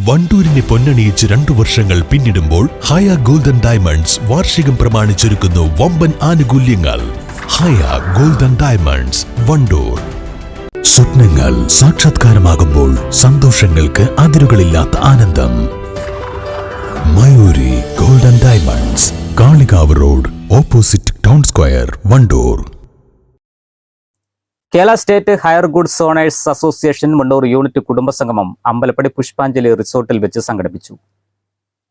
വണ്ടൂരിനെ പൊന്നണിയിച്ച് 2 വർഷങ്ങൾ പിന്നിടുമ്പോൾ ഹയ golden diamonds വാർഷികം പ്രമാണിച്ചൊരുക്കുന്നു വമ്പൻ ആനുകൂല്യങ്ങൾ. Haya golden diamonds, Wandoor. സ്വപ്നങ്ങൾ സാക്ഷാത്കാരമാകുമ്പോൾ സന്തോഷങ്ങൾക്ക് അതിരുകളില്ലാത്ത ആനന്ദം. Mayuri golden diamonds, Kalikavu road, opposite town square, Wandoor. Kerala state hire goods owners association Wandoor unit കുടുംബസംഗമം അമ്പലപ്പടി പുഷ്പാഞ്ജലി റിസോർട്ടിൽ വെച്ച് സംഘടിപ്പിച്ചു.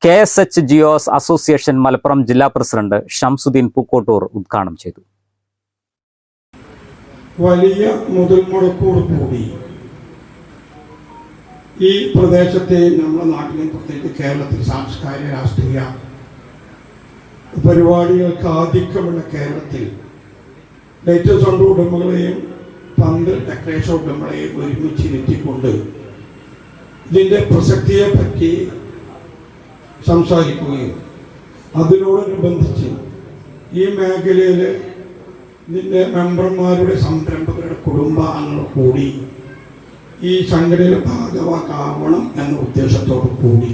KSHGOs അസോസിയേഷൻ മലപ്പുറം ജില്ലാ പ്രസിഡന്റ് ഷംസുദ്ദീൻ പൂക്കോട്ടൂർ ഉദ്ഘാടനം ചെയ്തു. വലിയ മുതൽ മുടക്കോടുകൂടി ഈ പ്രദേശത്തെ നമ്മുടെ നാട്ടിലെ പ്രത്യേകിച്ച് കേരളത്തിൽ സാംസ്കാരിക രാഷ്ട്രീയ പരിപാടികൾക്ക് ആധിക്യമുള്ള കേരളത്തിൽ ലൈറ്റ് സൗണ്ട് ഉടമകളെയും പന്ത് ഡെക്കറേഷൻ ഉടമകളെയും ഒരുമിച്ചിരുത്തിക്കൊണ്ട് ഇതിൻ്റെ പ്രസക്തിയെ പറ്റി സംസാരിക്കുകയും അതിനോടനുബന്ധിച്ച് ഈ മേഖലയിൽ ഇതിൻ്റെ മെമ്പർമാരുടെ സംരംഭകരുടെ കുടുംബാംഗങ്ങൾ കൂടി ഈ സംഘടനയുടെ ഭാഗവാക്കാവണം എന്ന ഉദ്ദേശത്തോടു കൂടി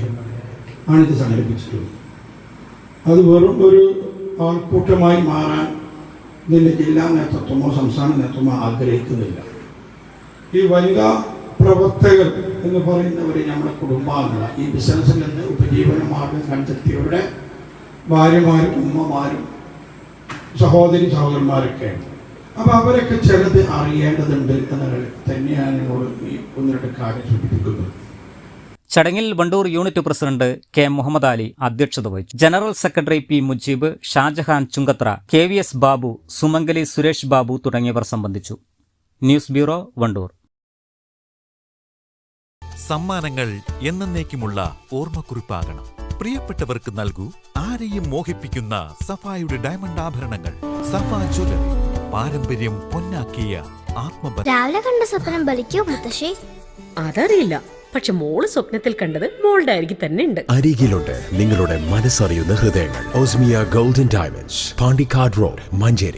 ആണിത് സംഘടിപ്പിച്ചിട്ടുള്ളത്. അത് വെറും ഒരു ആൾക്കൂട്ടമായി മാറാൻ ഇതിൻ്റെ ജില്ലാ നേതൃത്വമോ സംസ്ഥാന നേതൃത്വമോ ആഗ്രഹിക്കുന്നില്ല. ഈ വനിതാ പ്രവർത്തകർ എന്ന് പറയുന്നവർ നമ്മുടെ കുടുംബാംഗങ്ങളാണ്. ഈ ബിസിനസ്സിൽ നിന്ന് ഉപജീവന മാർഗം കണ്ടെത്തിയവരുടെ ഭാര്യമാരും ഉമ്മമാരും സഹോദരി സഹോദരന്മാരൊക്കെയാണ്. അപ്പോൾ അവരൊക്കെ ചിലത് അറിയേണ്ടതുണ്ട് എന്നുള്ളത് തന്നെയാണ് എന്നോട് ഈ 1-2 കാര്യം സൂചിപ്പിക്കുന്നത്. ചടങ്ങിൽ Wandoor unit president K Muhammad Ali അധ്യക്ഷത വഹിച്ചു. General secretary P Mujeeb, Shajahan Chungathara, KVS Babu, Sumangali Suresh Babu തുടങ്ങിയവർ സംബന്ധിച്ചു. News bureau, Wandoor. സമ്മാനങ്ങൾ എന്നേക്കുമുള്ള ഓർമ്മക്കുറിപ്പാകണം. പ്രിയപ്പെട്ടവർക്ക് നൽകൂ ആരെയും മോഹിപ്പിക്കുന്ന സഫായുടെ ഡയമണ്ട് ആഭരണങ്ങൾ. സഫ ജ്വല്ലറി, പാരമ്പര്യം പൊന്നാക്കിയ ആത്മബന്ധം. രാവിലെ കണ്ട സ്വപ്നം ബലിക്കോ മുത്തശ്ശി? അതറിയില്ല, പക്ഷെ മോള് സ്വപ്നത്തിൽ കണ്ടത് മോളുടെ അരികിൽ തന്നെ ഉണ്ട്. അരികിലുണ്ട് നിങ്ങളുടെ മനസ്സറിയുന്ന ഹൃദയങ്ങൾ. Osmiya golden diamonds, Pandikkad road, Manjeri.